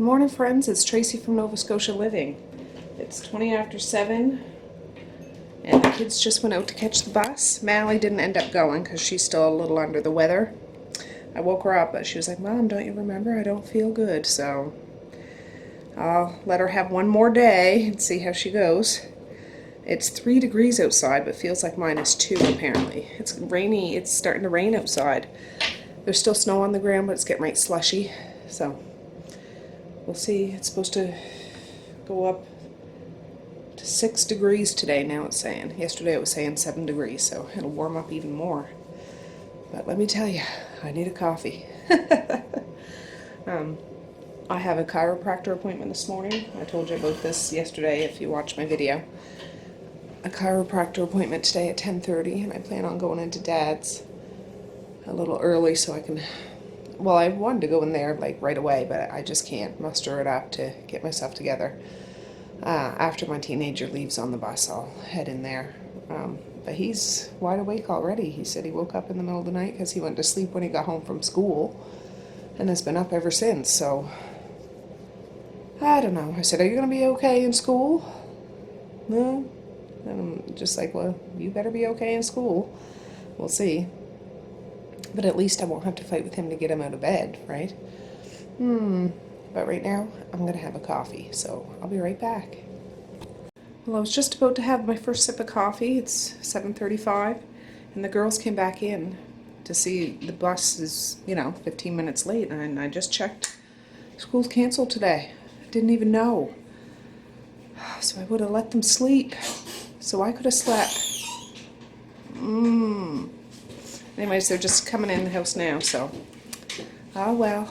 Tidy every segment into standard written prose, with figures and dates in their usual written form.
Good morning, friends. It's Tracey from Nova Scotia Living. It's 20 after 7, and the kids just went out to catch the bus. Mally didn't end up going because she's still a little under the weather. I woke her up, but she was like, "Mom, don't you remember? I don't feel good." So I'll let her have one more day and see how she goes. It's 3 degrees outside, but feels like -2 apparently. It's rainy. It's starting to rain outside. There's still snow on the ground, but it's getting right slushy. So we'll see. It's supposed to go up to 6 degrees today, now it's saying. Yesterday it was saying 7 degrees, so it'll warm up even more. But let me tell you, I need a coffee. I have a chiropractor appointment this morning. I told you about this yesterday if you watched my video. A chiropractor appointment today at 10:30, and I plan on going into Dad's a little early so I can... Well, I wanted to go in there like right away, but I just can't muster it up to get myself together. After my teenager leaves on the bus, I'll head in there. But he's wide awake already. He said he woke up in the middle of the night because he went to sleep when he got home from school and has been up ever since. So I don't know. I said, "Are you going to be okay in school?" No. And I'm just like, "Well, you better be okay in school." We'll see. But at least I won't have to fight with him to get him out of bed, right? But right now, I'm going to have a coffee, so I'll be right back. Well, I was just about to have my first sip of coffee. It's 7:35, and the girls came back in to see the bus is, 15 minutes late, and I just checked. School's canceled today. I didn't even know. So I would have let them sleep, so I could have slept. Anyways, they're just coming in the house now, so, oh well.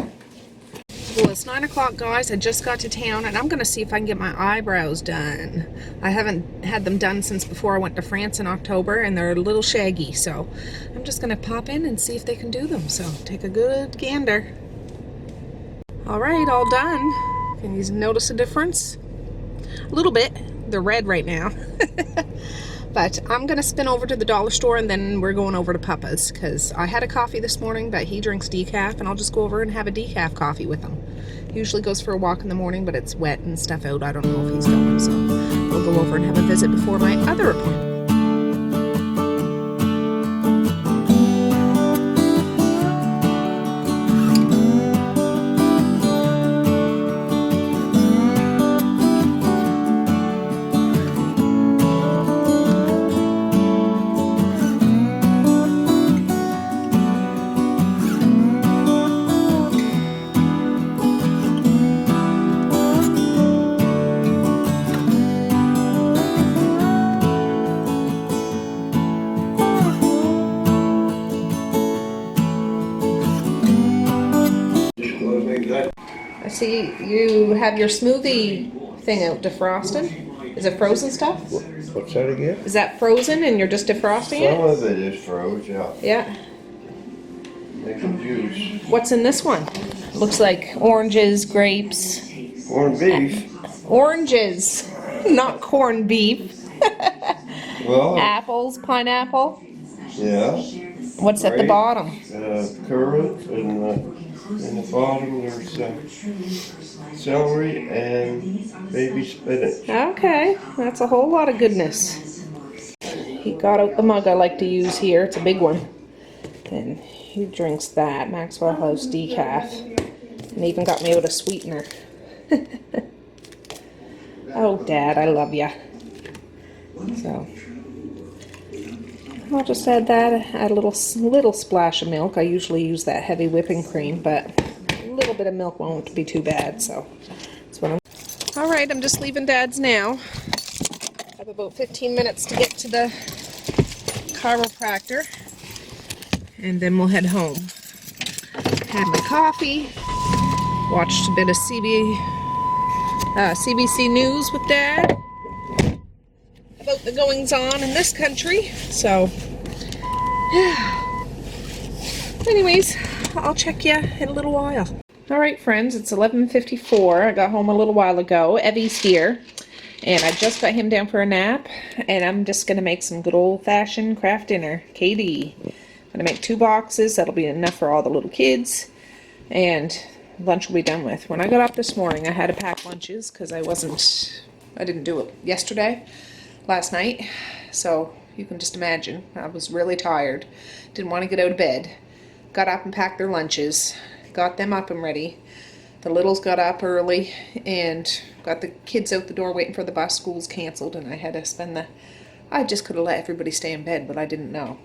Well, it's 9 o'clock, guys. I just got to town, and I'm going to see if I can get my eyebrows done. I haven't had them done since before I went to France in October, and they're a little shaggy, so I'm just going to pop in and see if they can do them. So take a good gander. All right, all done. Can you notice a difference? A little bit. They're red right now. But I'm going to spin over to the dollar store, and then we're going over to Papa's because I had a coffee this morning, but he drinks decaf, and I'll just go over and have a decaf coffee with him. He usually goes for a walk in the morning, but it's wet and stuff out. I don't know if he's going, so we'll go over and have a visit before my other appointment. I see you have your smoothie thing out defrosting. Is it frozen stuff? What's that again? Is that frozen and you're just defrosting it? Some of it is froze, yeah. Yeah. Make some juice. What's in this one? Looks like oranges, grapes. Corned beef. Oranges, not corned beef. Well, Apples, pineapple. yeah. What's at the bottom? Curried, and in the bottom there's celery and baby spinach. Okay, that's a whole lot of goodness. He got out the mug I like to use here. It's a big one. And he drinks that. Maxwell House decaf. And even got me out a sweetener. Oh, Dad, I love ya. So I'll just add that, add a little splash of milk. I usually use that heavy whipping cream, but a little bit of milk won't be too bad, so that's what I'm... Alright, I'm just leaving Dad's now. I have about 15 minutes to get to the chiropractor, and then we'll head home. Had my coffee, watched a bit of CBC News with Dad about the goings-on in this country, so yeah. Anyways, I'll check you in a little while. Alright, friends, it's 11:54. I got home a little while ago. Evie's here, and I just got him down for a nap, and I'm just going to make some good old-fashioned craft dinner. KD. I'm going to make 2 boxes. That'll be enough for all the little kids, and lunch will be done with. When I got up this morning, I had to pack lunches because I didn't do it last night. So you can just imagine, I was really tired. Didn't want to get out of bed. Got up and packed their lunches. Got them up and ready. The littles got up early and got the kids out the door waiting for the bus. School's canceled and I had to I just could have let everybody stay in bed, but I didn't know.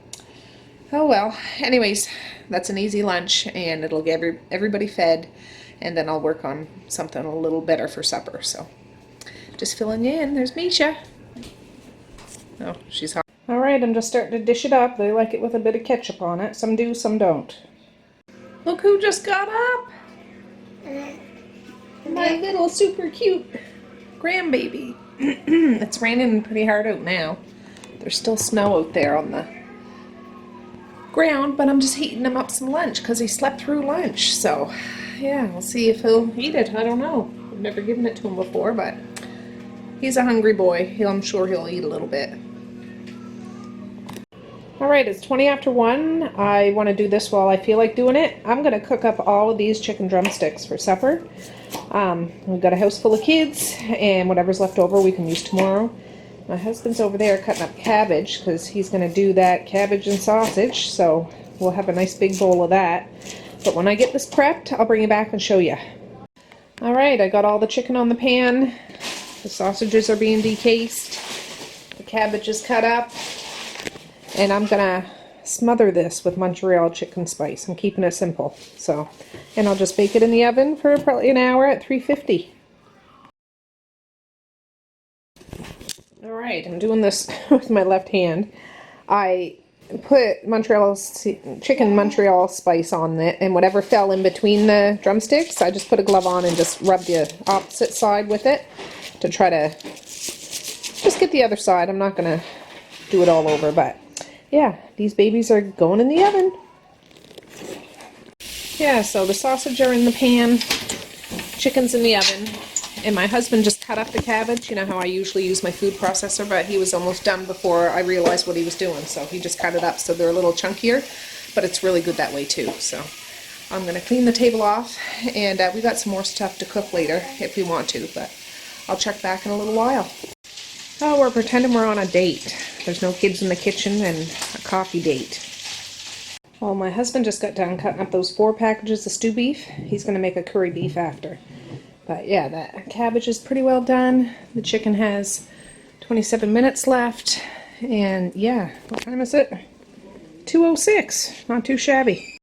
Oh well, anyways, that's an easy lunch and it'll get everybody fed, and then I'll work on something a little better for supper. So just filling you in. There's Misha. Oh, she's hot. All right, I'm just starting to dish it up. They like it with a bit of ketchup on it. Some do, some don't. Look who just got up. My little super cute grandbaby. It's raining pretty hard out now. There's still snow out there on the ground, but I'm just heating him up some lunch because he slept through lunch. So yeah, we'll see if he'll eat it. I don't know. I've never given it to him before, but he's a hungry boy. I'm sure he'll eat a little bit. All right, it's 20 after 1. I want to do this while I feel like doing it. I'm going to cook up all of these chicken drumsticks for supper. We've got a house full of kids, and whatever's left over we can use tomorrow. My husband's over there cutting up cabbage because he's going to do that cabbage and sausage, so we'll have a nice big bowl of that. But when I get this prepped, I'll bring you back and show you. All right, I got all the chicken on the pan. The sausages are being decased. The cabbage is cut up. And I'm gonna smother this with Montreal chicken spice. I'm keeping it simple. And I'll just bake it in the oven for probably an hour at 350. All right, I'm doing this with my left hand. I put chicken Montreal spice on it, and whatever fell in between the drumsticks, I just put a glove on and just rub the opposite side with it to try to just get the other side. I'm not gonna do it all over, but yeah, these babies are going in the oven. Yeah, so the sausage are in the pan, chicken's in the oven, and my husband just cut up the cabbage. You know how I usually use my food processor, but he was almost done before I realized what he was doing. So he just cut it up so they're a little chunkier, but it's really good that way too. So I'm going to clean the table off, and we got some more stuff to cook later if we want to, but I'll check back in a little while. Oh, we're pretending we're on a date. There's no kids in the kitchen and a coffee date. Well, my husband just got done cutting up those 4 packages of stew beef. He's going to make a curry beef after. But yeah, that cabbage is pretty well done. The chicken has 27 minutes left. And yeah, what time is it? 2:06. Not too shabby.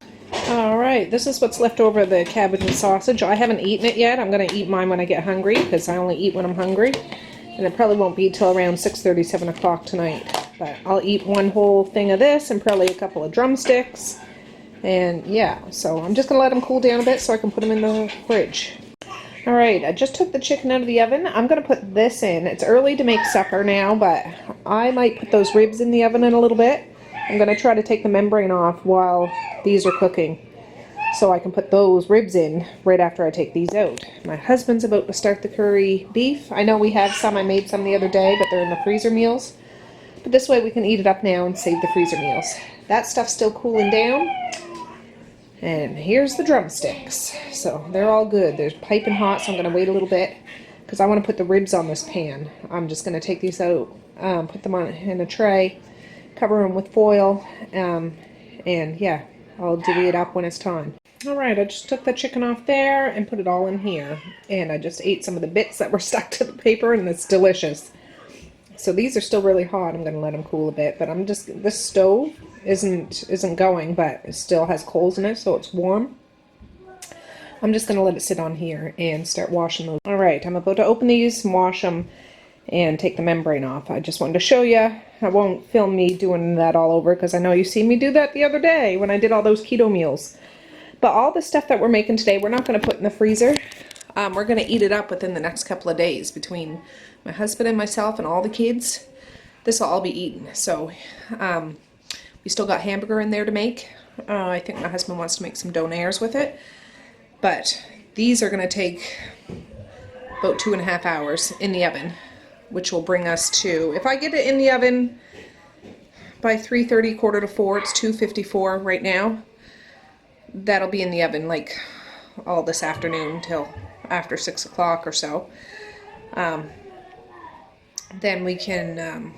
Alright, this is what's left over of the cabbage and sausage. I haven't eaten it yet. I'm going to eat mine when I get hungry because I only eat when I'm hungry. And it probably won't be till around 6:30, 7 o'clock tonight. But I'll eat one whole thing of this and probably a couple of drumsticks. And yeah, so I'm just going to let them cool down a bit so I can put them in the fridge. Alright, I just took the chicken out of the oven. I'm going to put this in. It's early to make supper now, but I might put those ribs in the oven in a little bit. I'm going to try to take the membrane off while these are cooking, so I can put those ribs in right after I take these out. My husband's about to start the curry beef. I know we have some. I made some the other day, but they're in the freezer meals. But this way we can eat it up now and save the freezer meals. That stuff's still cooling down. And here's the drumsticks. So they're all good. They're piping hot, so I'm going to wait a little bit because I want to put the ribs on this pan. I'm just going to take these out, put them on in a tray, cover them with foil, and yeah, I'll divvy it up when it's time. Alright, I just took the chicken off there and put it all in here. And I just ate some of the bits that were stuck to the paper, and it's delicious. So these are still really hot. I'm going to let them cool a bit, but this stove isn't going, but it still has coals in it, so it's warm. I'm just going to let it sit on here and start washing those. Alright, I'm about to open these and wash them and take the membrane off. I just wanted to show you. I won't film me doing that all over because I know you seen me do that the other day when I did all those keto meals. But all the stuff that we're making today, we're not going to put in the freezer. We're going to eat it up within the next couple of days between my husband and myself and all the kids. This will all be eaten. So we still got hamburger in there to make. I think my husband wants to make some donaires with it. But these are going to take about 2.5 hours in the oven, which will bring us to, if I get it in the oven by 3:30, 3:45, it's 2:54 right now. That'll be in the oven like all this afternoon till after 6 o'clock or so. Then we can,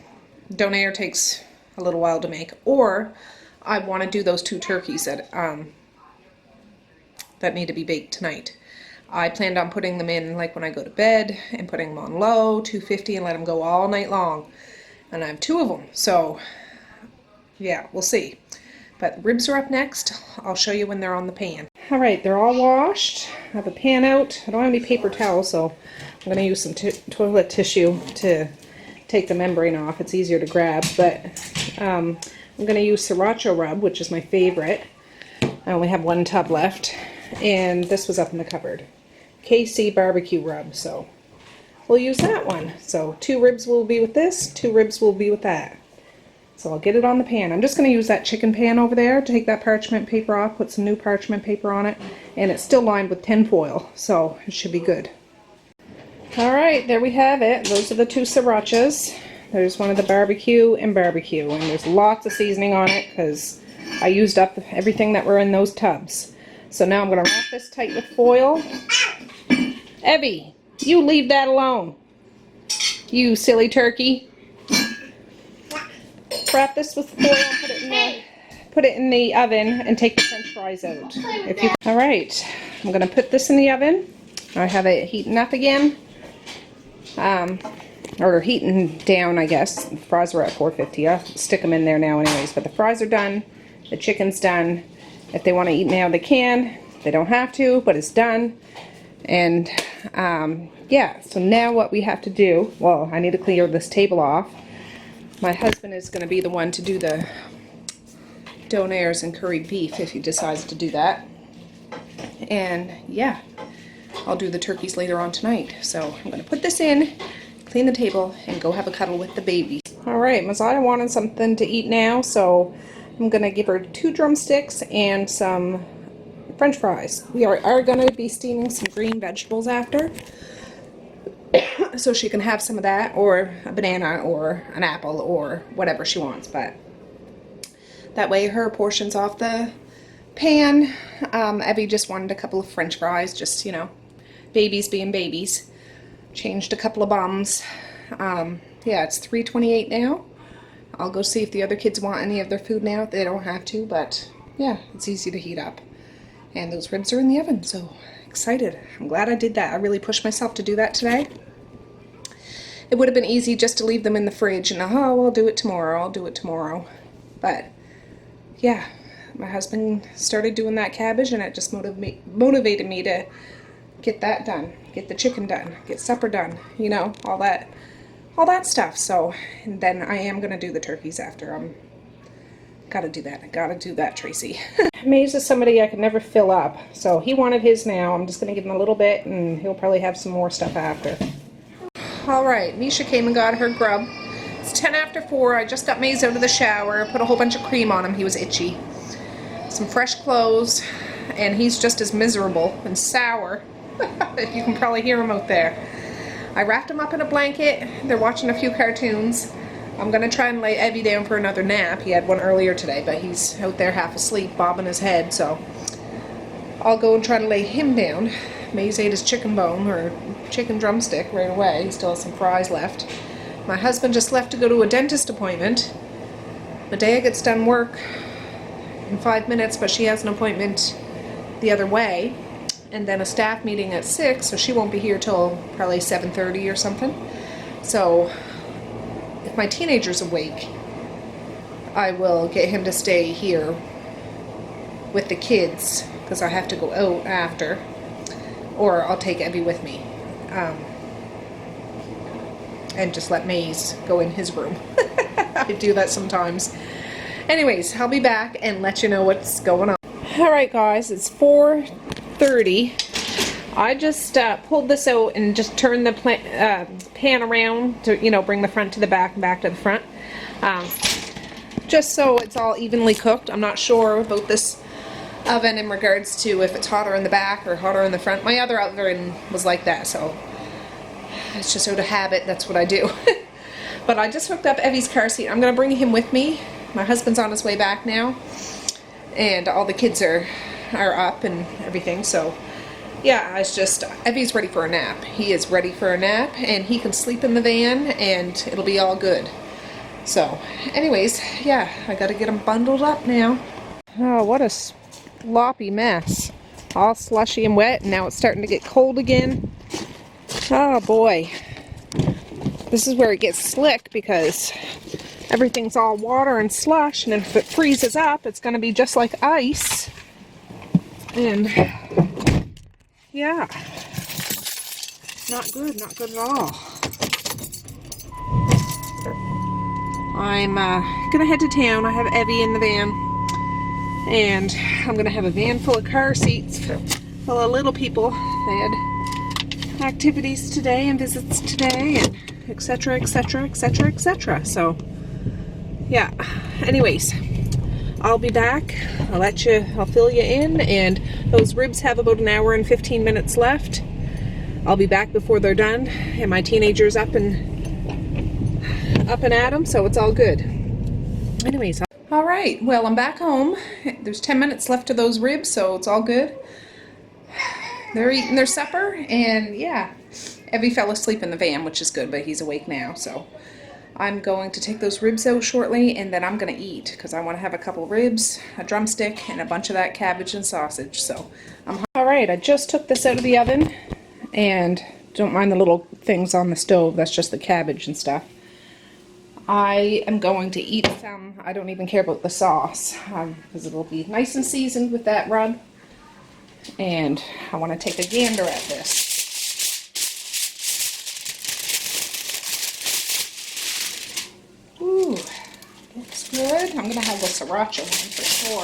donair takes a little while to make, or I want to do those 2 turkeys that that need to be baked tonight. I planned on putting them in like when I go to bed and putting them on low, 250, and let them go all night long. And I have 2 of them, so yeah, we'll see. But ribs are up next. I'll show you when they're on the pan. All right, they're all washed. I have a pan out. I don't have any paper towels, so I'm going to use some toilet tissue to take the membrane off. It's easier to grab, but I'm going to use sriracha rub, which is my favorite. I only have 1 tub left, and this was up in the cupboard. KC barbecue rub, so we'll use that one. So 2 ribs will be with this, 2 ribs will be with that. So I'll get it on the pan. I'm just going to use that chicken pan over there to take that parchment paper off, put some new parchment paper on it, and it's still lined with tin foil, so it should be good. Alright, there we have it. Those are the 2 srirachas. There's one of the barbecue, and there's lots of seasoning on it because I used up everything that were in those tubs. So now I'm going to wrap this tight with foil. Evie, you leave that alone. You silly turkey. Wrap this with foil and put it in the oven and take the french fries out. Alright, I'm going to put this in the oven. I have it heating up again. Or heating down, I guess. The fries are at 450. I'll stick them in there now anyways. But the fries are done. The chicken's done. If they want to eat now, they can. They don't have to, but it's done. And yeah, so now what we have to do, well, I need to clear this table off. My husband is going to be the one to do the donairs and curried beef if he decides to do that. And yeah, I'll do the turkeys later on tonight. So I'm going to put this in, clean the table, and go have a cuddle with the baby. Alright, Messiah wanted something to eat now, so I'm going to give her 2 drumsticks and some french fries. We are going to be steaming some green vegetables after, so she can have some of that, or a banana, or an apple, or whatever she wants. But that way her portion's off the pan. Evie just wanted a couple of french fries, just, you know, babies being babies. Changed a couple of buns. Yeah, it's 3:28 now. I'll go see if the other kids want any of their food now. They don't have to, but yeah, it's easy to heat up. And those ribs are in the oven, so excited. I'm glad I did that. I really pushed myself to do that today. It would have been easy just to leave them in the fridge and, oh, I'll do it tomorrow. But yeah, my husband started doing that cabbage, and it just motivated me to get that done, get the chicken done, get supper done, you know, all that stuff. So, and then I am going to do the turkeys after. Gotta do that, Tracy. Maze is somebody I could never fill up, so he wanted his now. I'm just going to give him a little bit, and he'll probably have some more stuff after. Alright, Misha came and got her grub. It's 10 after 4. I just got Maze out of the shower, put a whole bunch of cream on him. He was itchy. Some fresh clothes, and he's just as miserable and sour. You can probably hear him out there. I wrapped him up in a blanket. They're watching a few cartoons. I'm going to try and lay Evie down for another nap. He had one earlier today, but he's out there half asleep, bobbing his head, so I'll go and try to lay him down. Maze ate his chicken bone, or chicken drumstick, right away. He still has some fries left. My husband just left to go to a dentist appointment. Medea gets done work in 5 minutes, but she has an appointment the other way, and then a staff meeting at 6, so she won't be here till probably 7:30 or something. So if my teenager's awake, I will get him to stay here with the kids, because I have to go out after, or I'll take Evie with me, and just let Maze go in his room. I do that sometimes. Anyways, I'll be back and let you know what's going on. Alright guys, it's 4:30. I just pulled this out and just turned the pan around to, you know, bring the front to the back and back to the front. Just so it's all evenly cooked. I'm not sure about this oven in regards to if it's hotter in the back or hotter in the front. My other oven was like that, so it's just out of habit. That's what I do. But I just hooked up Evie's car seat. I'm going to bring him with me. My husband's on his way back now, and all the kids are up and everything, so yeah, it's just, Evie's ready for a nap. He is ready for a nap, and he can sleep in the van, and it'll be all good. So, anyways, yeah, I gotta get him bundled up now. Oh, what a sloppy mess. All slushy and wet, and now it's starting to get cold again. Oh boy. This is where it gets slick because everything's all water and slush, and if it freezes up, it's gonna be just like ice. And yeah, not good at all. I'm gonna head to town. I have Evie in the van, and I'm gonna have a van full of car seats full of little people. They had activities today and visits today, and etc, etc, etc, etc. So yeah, anyways, I'll be back. I'll fill you in, and those ribs have about an hour and 15 minutes left. I'll be back before they're done, and my teenager's up and at 'em, so it's all good. Anyways, all right, well, I'm back home. There's 10 minutes left of those ribs, so it's all good. They're eating their supper, and yeah, Evie fell asleep in the van, which is good, but he's awake now, so I'm going to take those ribs out shortly, and then I'm going to eat, because I want to have a couple ribs, a drumstick, and a bunch of that cabbage and sausage. So, all right, I just took this out of the oven, and don't mind the little things on the stove. That's just the cabbage and stuff. I am going to eat some. I don't even care about the sauce, because it'll be nice and seasoned with that rub. And I want to take a gander at this. Ooh, looks good. I'm going to have the sriracha one for sure.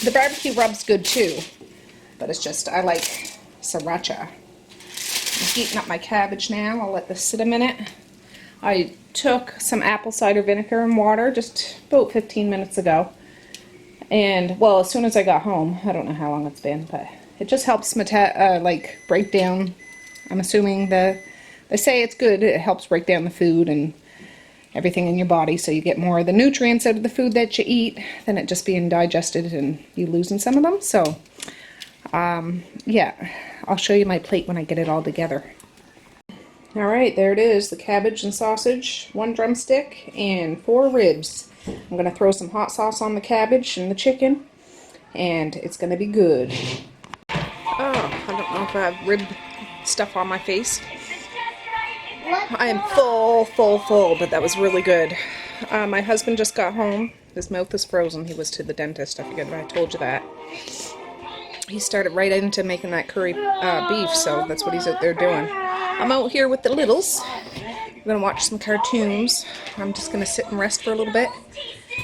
The barbecue rub's good too, but it's just, I like sriracha. I'm heating up my cabbage now. I'll let this sit a minute. I took some apple cider vinegar and water just about 15 minutes ago. And, well, as soon as I got home, I don't know how long it's been, but it just helps like break down, I'm assuming they say it's good, it helps break down the food and everything in your body, so you get more of the nutrients out of the food that you eat than it just being digested and you losing some of them. So, yeah, I'll show you my plate when I get it all together. Alright, there it is, the cabbage and sausage, 1 drumstick, and 4 ribs. I'm going to throw some hot sauce on the cabbage and the chicken, and it's going to be good. Oh, I don't know if I have rib stuff on my face. I am full, but that was really good. My husband just got home. His mouth is frozen. He was to the dentist. I forget I told you that. He started right into making that curry beef, so that's what he's out there doing. I'm out here with the littles. I'm going to watch some cartoons. I'm just going to sit and rest for a little bit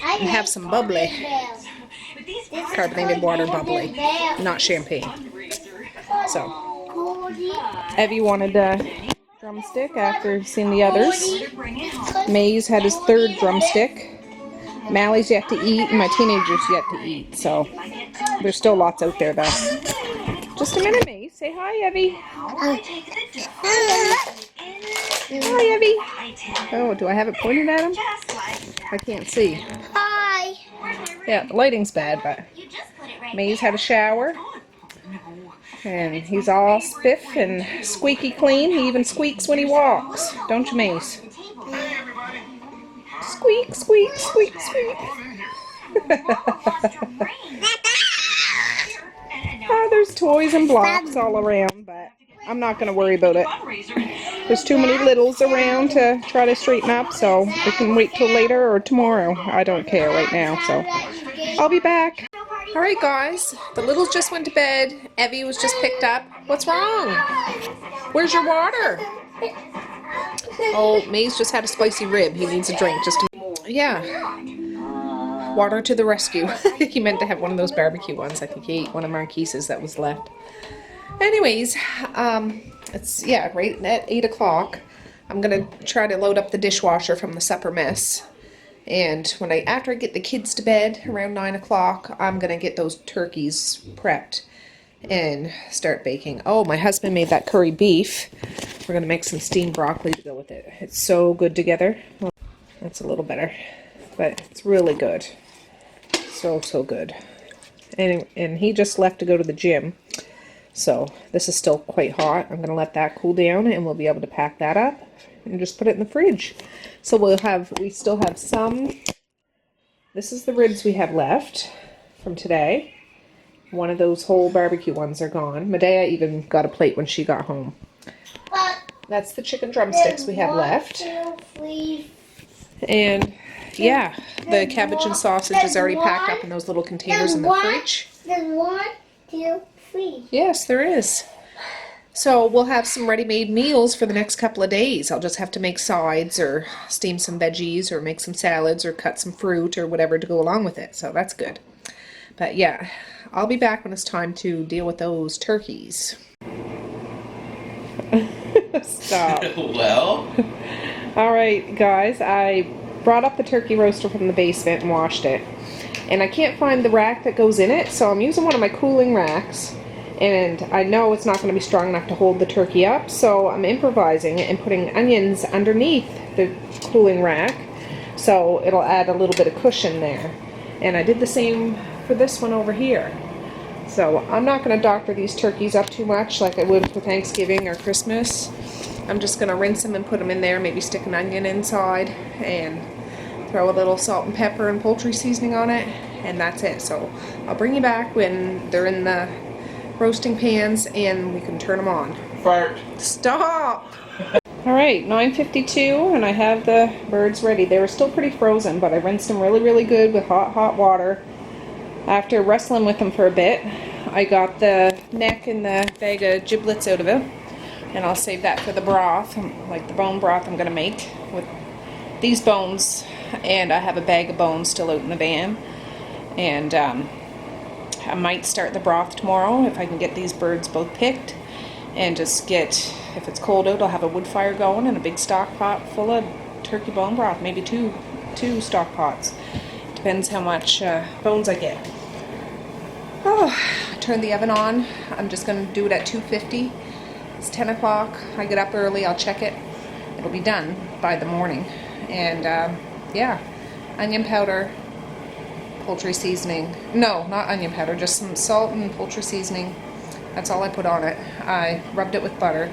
and have some bubbly. Carbonated water bubbly, not champagne. So, Evie wanted a drumstick after seeing the others. May's had his 3rd drumstick. Mally's yet to eat, and my teenager's yet to eat. So, there's still lots out there, though. Just a minute, May. Say hi, Evie. Hi, Evie. Oh, do I have it pointed at him? I can't see. Hi. Yeah, the lighting's bad, but May's had a shower. And he's all spiff and squeaky clean. He even squeaks when he walks. Don't you, Mace? Squeak, squeak, squeak, squeak. Oh, there's toys and blocks all around, but I'm not going to worry about it. There's too many littles around to try to straighten up, so we can wait till later or tomorrow. I don't care right now, so I'll be back. Alright guys, the littles just went to bed. Evie was just picked up. What's wrong? Where's your water? Oh, May's just had a spicy rib. He needs a drink. Yeah. Water to the rescue. He meant to have one of those barbecue ones. I think he ate one of Marquise's that was left. Anyways, it's, yeah, right at 8 o'clock. I'm going to try to load up the dishwasher from the supper mess. And after I get the kids to bed around 9 o'clock, I'm going to get those turkeys prepped and start baking. Oh, my husband made that curried beef. We're going to make some steamed broccoli to go with it. It's so good together. Well, that's a little better, but it's really good. So good. And he just left to go to the gym. So this is still quite hot. I'm going to let that cool down and we'll be able to pack that up and just put it in the fridge. So we still have some. This is the ribs we have left from today. One of those whole barbecue ones are gone. Medea even got a plate when she got home. That's the chicken drumsticks we have left. And yeah, the cabbage and sausage is already packed up in those little containers in the fridge. There's 1, 2, 3. Yes, there is. So we'll have some ready-made meals for the next couple of days. I'll just have to make sides or steam some veggies or make some salads or cut some fruit or whatever to go along with it. So that's good. But yeah, I'll be back when it's time to deal with those turkeys. Stop. Well? Alright guys, I brought up the turkey roaster from the basement and washed it. And I can't find the rack that goes in it, so I'm using one of my cooling racks. And I know it's not going to be strong enough to hold the turkey up, so I'm improvising and putting onions underneath the cooling rack. So it'll add a little bit of cushion there. And I did the same for this one over here. So I'm not going to doctor these turkeys up too much like I would for Thanksgiving or Christmas. I'm just going to rinse them and put them in there, maybe stick an onion inside and throw a little salt and pepper and poultry seasoning on it, and that's it. So I'll bring you back when they're in the roasting pans and we can turn them on. Fart. Stop! Alright, 9:52 and I have the birds ready. They were still pretty frozen, but I rinsed them really good with hot water. After wrestling with them for a bit, I got the neck and the bag of giblets out of it. And I'll save that for the broth, like the bone broth I'm going to make with these bones. And I have a bag of bones still out in the van. And I might start the broth tomorrow if I can get these birds both picked. And just get, if it's cold out, I'll have a wood fire going and a big stock pot full of turkey bone broth. Maybe two stock pots. Depends how much bones I get. Oh, I turned the oven on. I'm just going to do it at 250. It's 10 o'clock. I get up early. I'll check it. It'll be done by the morning. And yeah, onion powder, poultry seasoning. No, not onion powder, just some salt and poultry seasoning. That's all I put on it. I rubbed it with butter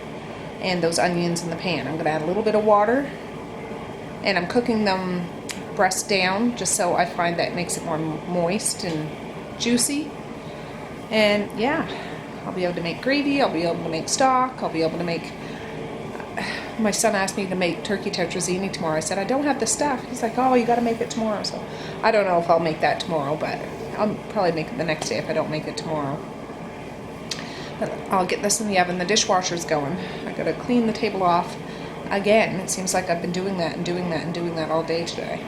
and those onions in the pan. I'm going to add a little bit of water. And I'm cooking them breast down just so I find that it makes it more moist and juicy. And yeah, I'll be able to make gravy, I'll be able to make stock, I'll be able to make... My son asked me to make turkey tetrazzini tomorrow. I said, I don't have the stuff. He's like, oh, you got to make it tomorrow. So I don't know if I'll make that tomorrow, but I'll probably make it the next day if I don't make it tomorrow. But I'll get this in the oven. The dishwasher's going. I got to clean the table off again. It seems like I've been doing that and doing that and doing that all day today.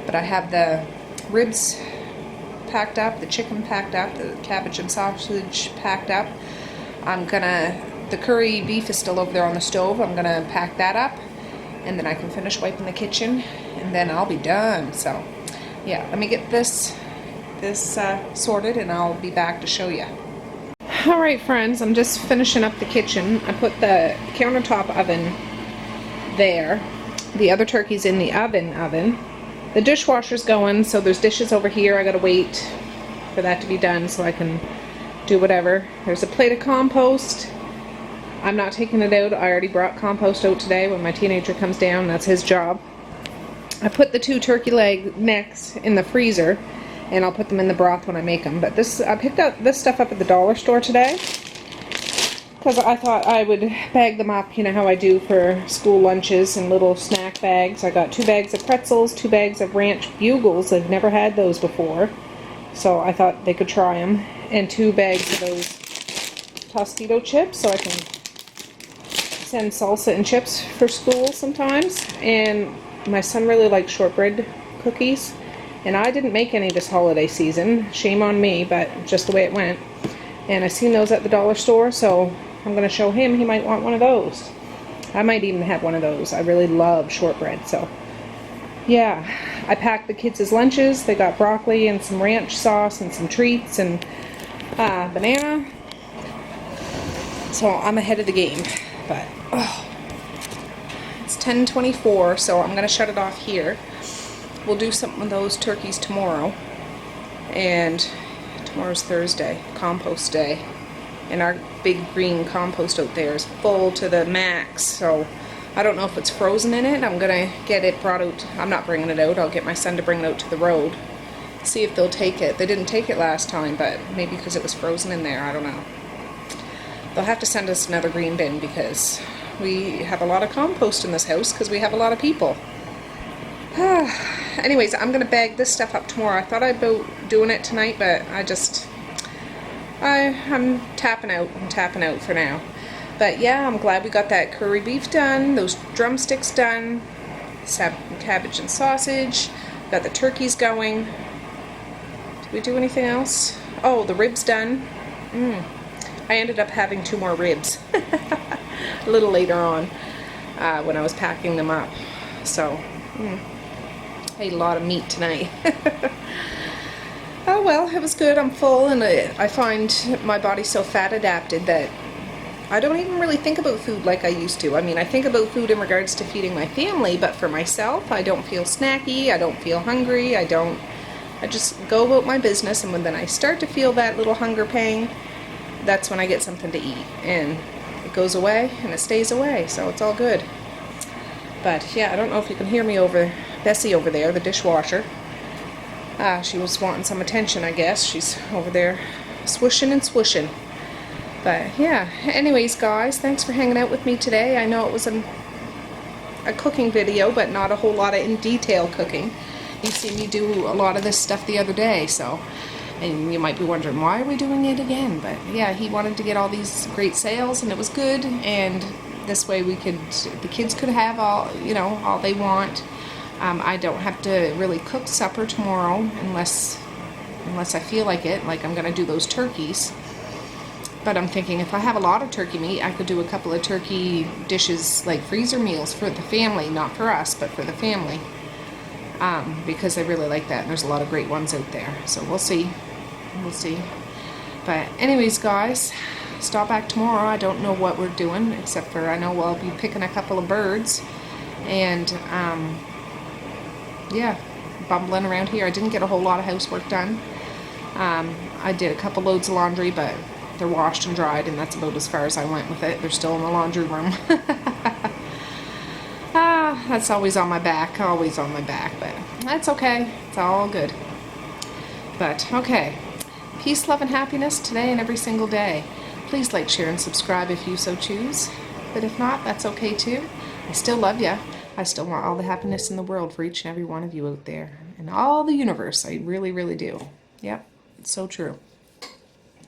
But I have the ribs packed up, the chicken packed up, the cabbage and sausage packed up. The curry beef is still over there on the stove. I'm gonna pack that up and then I can finish wiping the kitchen and then I'll be done. So yeah, let me get this sorted and I'll be back to show you. Alright friends, I'm just finishing up the kitchen. I put the countertop oven there. The other turkey's in the oven. The dishwasher's going, so there's dishes over here. I gotta wait for that to be done so I can do whatever. There's a plate of compost. I'm not taking it out. I already brought compost out today when my teenager comes down. That's his job. I put the 2 turkey leg necks in the freezer and I'll put them in the broth when I make them. But I picked up this stuff up at the dollar store today because I thought I would bag them up, you know how I do for school lunches and little snack bags. I got 2 bags of pretzels, 2 bags of ranch bugles. I've never had those before, so I thought they could try them, and 2 bags of those Tostito chips so I can send salsa and chips for school sometimes. And my son really likes shortbread cookies, and I didn't make any this holiday season. Shame on me, but just the way it went. And I seen those at the dollar store, so I'm going to show him. He might want one of those. I might even have one of those. I really love shortbread, so yeah. I packed the kids' lunches. They got broccoli and some ranch sauce and some treats and banana. So I'm ahead of the game, but it's 10:24, so I'm going to shut it off here. We'll do something with those turkeys tomorrow, and tomorrow's Thursday, compost day. And our big green compost out there is full to the max, so I don't know if it's frozen in it. I'm gonna get it brought out. I'm not bringing it out. I'll get my son to bring it out to the road. See if they'll take it. They didn't take it last time, but maybe because it was frozen in there, I don't know. They'll have to send us another green bin because we have a lot of compost in this house because we have a lot of people. Anyways, I'm gonna bag this stuff up tomorrow. I thought I'd be doing it tonight, but I'm tapping out. I'm tapping out for now. But yeah, I'm glad we got that curry beef done, those drumsticks done, cabbage and sausage, got the turkeys going. Did we do anything else? Oh, the ribs done. I ended up having 2 more ribs a little later on when I was packing them up. So, I ate a lot of meat tonight. Oh well, it was good. I'm full, and I find my body so fat adapted that I don't even really think about food like I used to. I mean, I think about food in regards to feeding my family, but for myself, I don't feel snacky, I don't feel hungry, I just go about my business, and then I start to feel that little hunger pang, that's when I get something to eat, and it goes away, and it stays away, so it's all good. But yeah, I don't know if you can hear me over, Bessie over there, the dishwasher. She was wanting some attention, I guess. She's over there swooshing and swooshing. But yeah, anyways guys, thanks for hanging out with me today. I know it was a cooking video, but not a whole lot of in detail cooking. You see me do a lot of this stuff the other day, so, and you might be wondering why are we doing it again, but yeah, he wanted to get all these great sales and it was good, and this way the kids could have all, all they want. I don't have to really cook supper tomorrow unless I feel like it, like I'm gonna do those turkeys. But I'm thinking if I have a lot of turkey meat, I could do a couple of turkey dishes, like freezer meals for the family, not for us, but for the family. Because I really like that, and there's a lot of great ones out there. So we'll see. We'll see. But anyways, guys, stop back tomorrow. I don't know what we're doing, except for I know I'll be picking a couple of birds. And, yeah, bumbling around here. I didn't get a whole lot of housework done. I did a couple loads of laundry, but they're washed and dried, and that's about as far as I went with it. They're still in the laundry room. That's always on my back, but that's okay. It's all good. But, okay. Peace, love, and happiness today and every single day. Please like, share, and subscribe if you so choose. But if not, that's okay too. I still love you. I still want all the happiness in the world for each and every one of you out there. And all the universe. I really, really do. Yep. It's so true.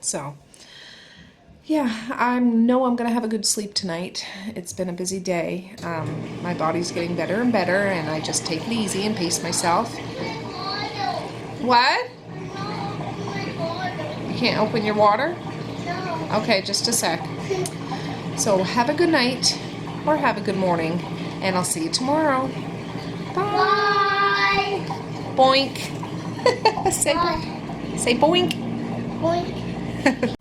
So, yeah, I know I'm going to have a good sleep tonight. It's been a busy day. My body's getting better and better, and I just take it easy and pace myself. What? You can't open your water? Okay, just a sec. So have a good night, or have a good morning, and I'll see you tomorrow. Bye. Boink. Say boink. Boink.